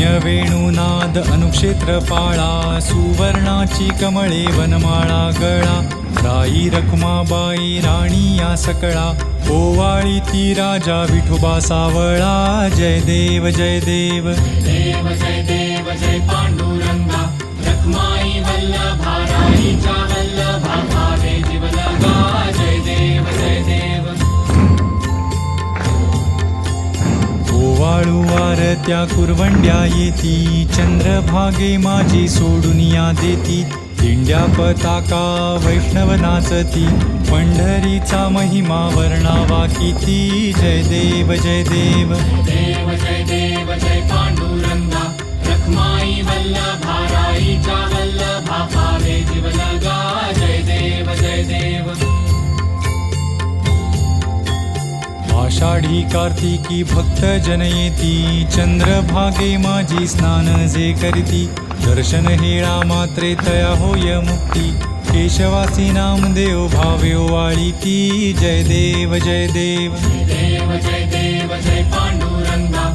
पुण्य वेणुनाद अनुक्षेत्र पाळा, सुवर्णाची कमळे वनमाळा गळा, राई रखुमाबाई राणी या सकळा, ओवाळी ती राजा विठोबा सावळा. जय देव जय देव देव जय देव जय पांडुरंगा, रखमाई वल्लभा राईच्या वल्लभा भावे जीवलगा. जय देव जय देव. ओवाळू वारत्या कुरवंड्या येती, चंद्रभागे माझी सोडून या देती, दिंड्या पताका वैष्णव नाचती, पंढरीचा महिमा वर्णावा किती. जय देव जय देव देव जय देव जय पांडुरंगा, रखमाई वल्लभा राईच्या वल्लभा भावे जीवलगा. जय देव जय देव. आषाढी कार्तिकी भक्त जन येती, चंद्रभागे माझी स्नान जे करती, दर्शन हेळा मात्रे तया होय मुक्ती, केशवासी नामदेव भावे ओवाळी ती. जय देव जय देव देव जय देव जय पांडुरंगा,